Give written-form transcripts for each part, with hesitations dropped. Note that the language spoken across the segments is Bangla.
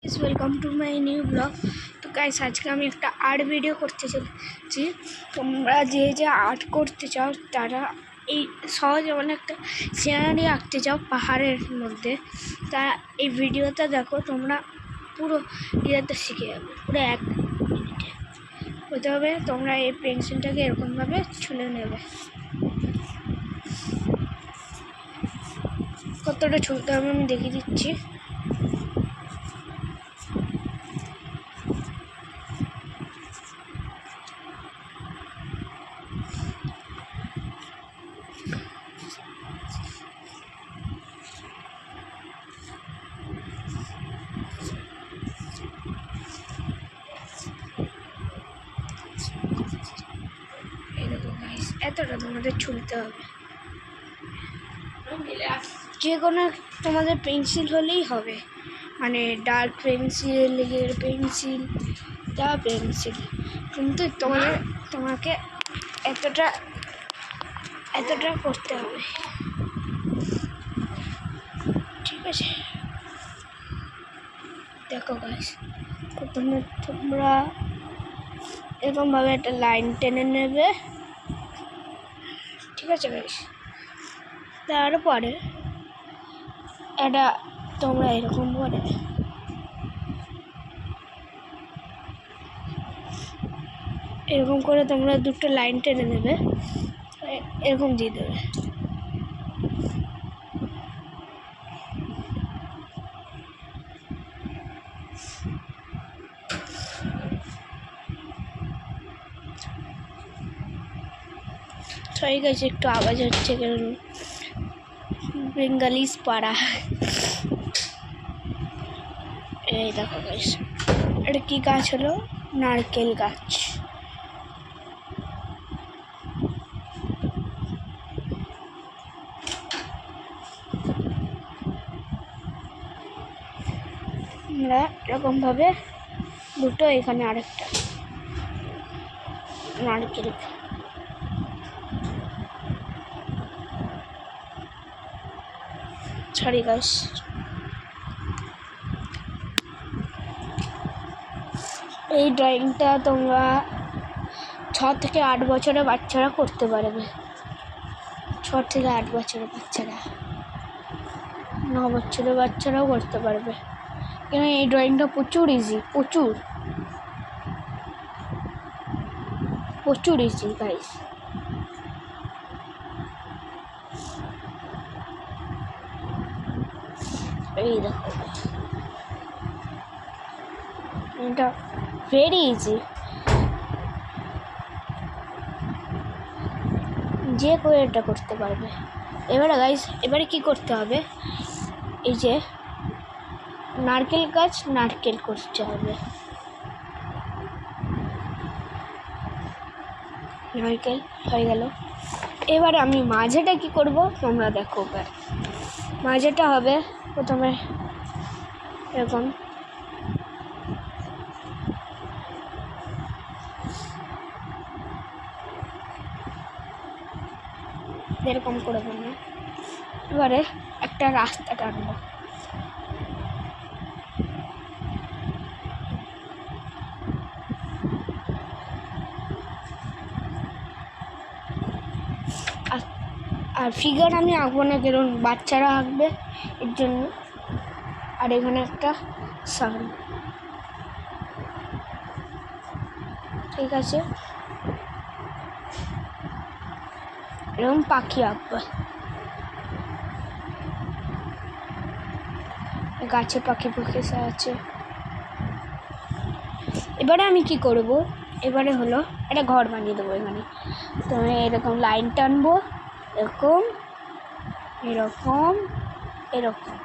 Welcome to my new blog. তো গাইস, আজকে আমি একটা আর্ট ভিডিও করতে চলেছি। তোমরা যে যে আর্ট করতে চাও তারা এই সহজে মানে একটা সিনারি আঁকতে চাও পাহাড়ের মধ্যে, তা এই ভিডিওটা দেখো, তোমরা পুরো ইয়েটা শিখে যাবে পুরো 1 মিনিটে। হতে হবে তোমরা এই পেন্সিলটাকে এরকমভাবে ছুলে নেবে। কতটা ছুলতে হবে আমি দেখিয়ে দিচ্ছি। এতটা তোমাদের ছুলতে হবে। যে কোনো তোমাদের পেন্সিল হলেই হবে, মানে ডার্ক পেন্সিল, পেন্সিল, যা পেন্সিল, কিন্তু তোমাকে এতটা করতে হবে, ঠিক আছে? দেখো গাইস, প্রথমে তোমরা এরকমভাবে একটা লাইন টেনে নেবে, ঠিক আছে গাইস? তারপরে এটা তোমরা এরকম করে তোমরা দুটো লাইন টেনে নেবে, এরকম দিয়ে দেবে। ঠিক আছে, একটু আওয়াজ হচ্ছে কারণ বেঙ্গালিস পাড়া। এই দেখো গাইস, এটা কি গাছ হলো? নারকেল গাছ। আমরা এরকমভাবে দুটো, এখানে আরেকটা নারকেল। সরি গাইস, এই ড্রয়িংটা তোমরা 6 থেকে 8 বছরের বাচ্চারা করতে পারবে। 6 থেকে 8 বছরের বাচ্চারা, 9 বছরের বাচ্চারাও করতে পারবে, কেন এই ড্রয়িংটা প্রচুর ইজি, প্রচুর ইজি গাইস। এই দেখো, এটা ভেরি ইজি, যে কেউ এটা করতে পারবে। এবারে কি করতে হবে? এই যে নারকেল গাছ, নারকেল করতে হবে। নারকেল হয়ে গেল। এবারে আমি মাঝেটা কি করব তোমরা দেখো। মাঝেটা হবে প্রথমে এরকম করে দেবো। এবারে একটা রাস্তা টানবো, আর ফিগার আমি আঁকবো না, কারণ বাচ্চারা আঁকবে এর জন্য। আর এখানে একটা সাউন্ড, ঠিক আছে? এরকম পাখি আঁকবো, গাছে পাখি আছে। এবারে আমি কি করব? এবারে হলো একটা ঘর বানিয়ে দেবো এখানে। তো আমি এরকম লাইন টানবো, এরকম এরকম এরকম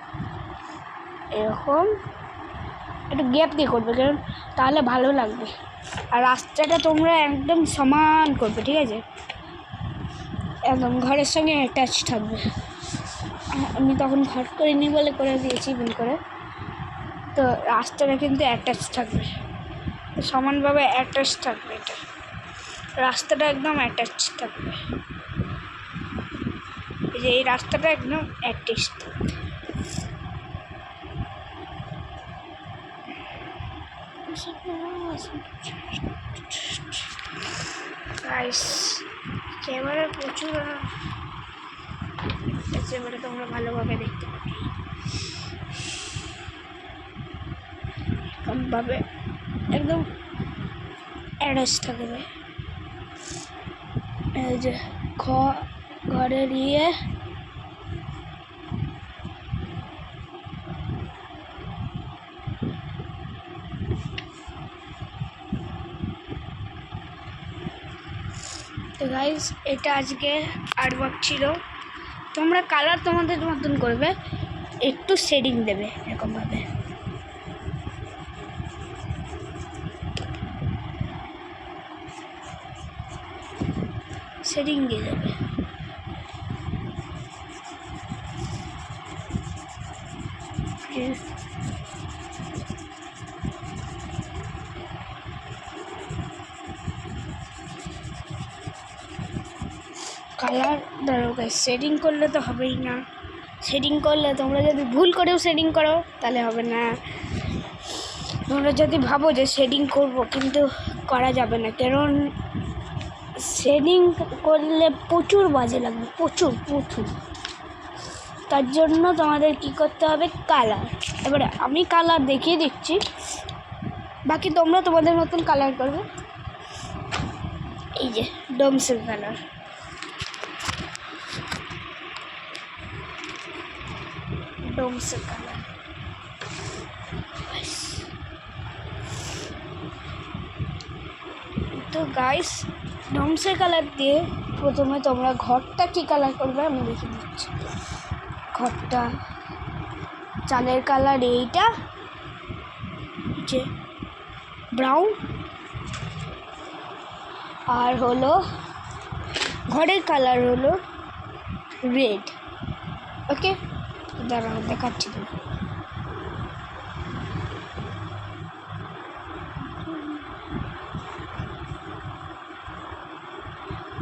এরকম, একটু গ্যাপ দিয়ে করবে, কারণ তাহলে ভালো লাগবে। আর রাস্তাটা তোমরা একদম সমান করবে, ঠিক আছে? একদম ঘরের সঙ্গে অ্যাটাচ থাকবে। আমি তখন ঘর করিনি বলে করে দিয়েছি ভুল করে। তো রাস্তাটা কিন্তু অ্যাটাচ থাকবে, সমানভাবে অ্যাটাচ থাকবে। এটা রাস্তাটা একদম অ্যাটাচ থাকবে, এই যে এই রাস্তাটা একদম অ্যাটাচ থাকবে। গাইস ক্যামেরা প্রচুর এবারে তোমরা ভালোভাবে দেখতে পাবে এরকমভাবে একদম অ্যাড্রেস থাকবে। এই যে ঘরের তো গাইস এটা আজকে আর্টওয়ার্ক ছিল। তোমরা কালার তোমাদের মতন করবে, একটু শেডিং দেবে এরকমভাবে। শেডিং দিয়ে দেবে। কালার ধরো শেডিং করলে তো হবেই না। শেডিং করলে তোমরা যদি ভুল করেও শেডিং করো তাহলে হবে না। তোমরা যদি ভাবো যে শেডিং করব কিন্তু করা যাবে না, কারণ শেডিং করলে প্রচুর বাজে লাগবে, প্রচুর। তার জন্য তোমাদের কি করতে হবে, কালার। এবারে আমি কালার দেখিয়ে দিচ্ছি, বাকি তোমরা তোমাদের মতন কালার করবে। এই যে ডোমসের কালার, তো গাইস ডোমসের কালার দিয়ে প্রথমে তোমরা ঘরটা কি কালার করবে আমি দেখিয়ে দিচ্ছি। ঘরটা চালের কালার এইটা যে ব্রাউন, আর হলো ঘরের কালার হলো রেড। ওকে দাঁড়াও দেখাচ্ছি।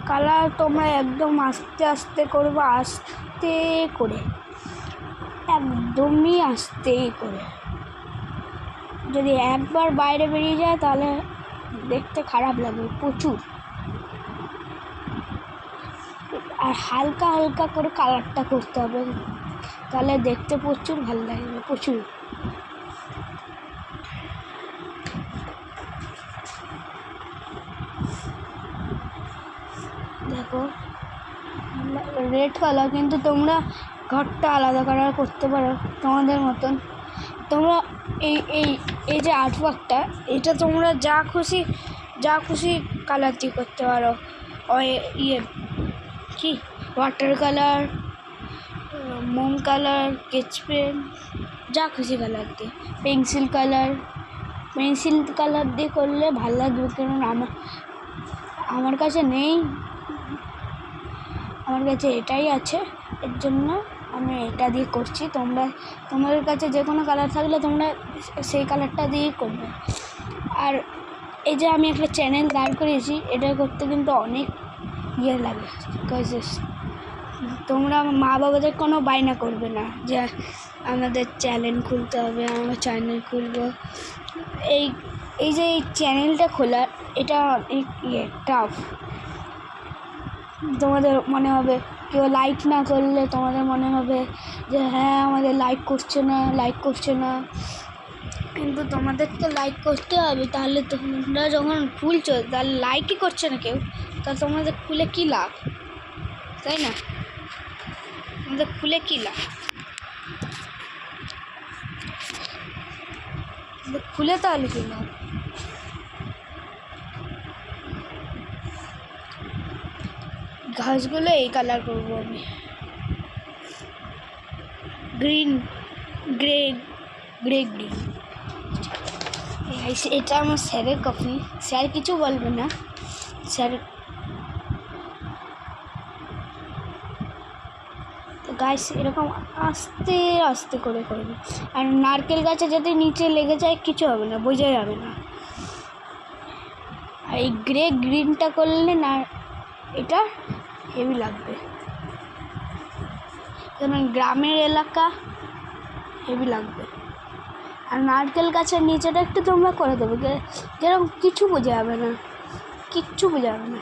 কালার তোমরা একদম আস্তে আস্তে করবে, আস্তে করে, একদমই আস্তে করে। যদি একবার বাইরে বেরিয়ে যায় তাহলে দেখতে খারাপ লাগবে প্রচুর। আর হালকা হালকা করে কালারটা করতে হবে, তাহলে দেখতে প্রচুর ভালো লাগবে, প্রচুর। দেখো রেড কালার, কিন্তু তোমরা ঘরটা আলাদা কালার করতে পারো তোমাদের মতন। তোমরা এই এই এই যে আর্টওয়ার্কটা, এটা তোমরা যা খুশি কালার দিয়ে করতে পারো। কি ওয়াটার কালার, মোম কালার, স্কেচ পেন, যা খুশি কালার দিয়ে। পেন্সিল কালার দিয়ে করলে ভালো লাগবে, কারণ আমার কাছে নেই, আমার কাছে এটাই আছে, এর জন্য আমি এটা দিয়ে করছি। তোমাদের কাছে যে কোনো কালার থাকলে তোমরা সেই কালারটা দিয়েই করবে। আর এই যে আমি একটা চ্যানেল দাঁড় করিয়েছি, এটা করতে কিন্তু অনেক লাগে। তোমরা মা বাবাদের কোনো বায়না করবে না যে আমাদের চ্যানেল খুলতে হবে, আমরা চ্যানেল খুলবো। এই যে এই চ্যানেলটা খোলা, এটা অনেক টাফ। তোমাদের মনে হবে কেউ লাইক না করলে তোমাদের মনে হবে যে হ্যাঁ আমাদের লাইক করছে না, কিন্তু তোমাদের তো লাইক করতে হবে। তাহলে তোমরা যখন খুলছো তাহলে লাইকই করছে না কেউ, তাহলে তোমাদের খুলে কী লাভ, তাই না? তোমাদের খুলে কী লাভ? খুলে তাহলে কী লাভ? ঘাসগুলো এই কালার করবো আমি, গ্রে। এটা আমার স্যারের কপি, স্যার কিছু বলবে না। স্যার তো গাছ এরকম আস্তে আস্তে করে করবে। আর নারকেল গাছে যদি নিচে লেগে যায় কিছু হবে না, বোঝা যাবে না। আর এই গ্রিনটা করলে না এটা হেভি লাগবে, কারণ গ্রামের এলাকা হেভি লাগবে। আর নারকেল গাছের নিচেটা একটু তোমরা করে দেবে, যেরকম কিছু বোঝা যাবে না, কিচ্ছু বোঝা যাবে না।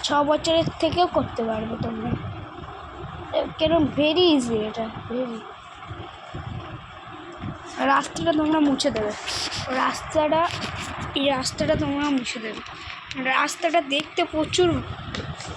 6 বছরের থেকেও করতে পারবে তোমরা, কেরম ভেরি ইজি এটা, ভেরি। রাস্তাটা তোমরা মুছে দেবে, এই রাস্তাটা তোমরা মুছে দেবে। রাস্তাটা দেখতে প্রচুর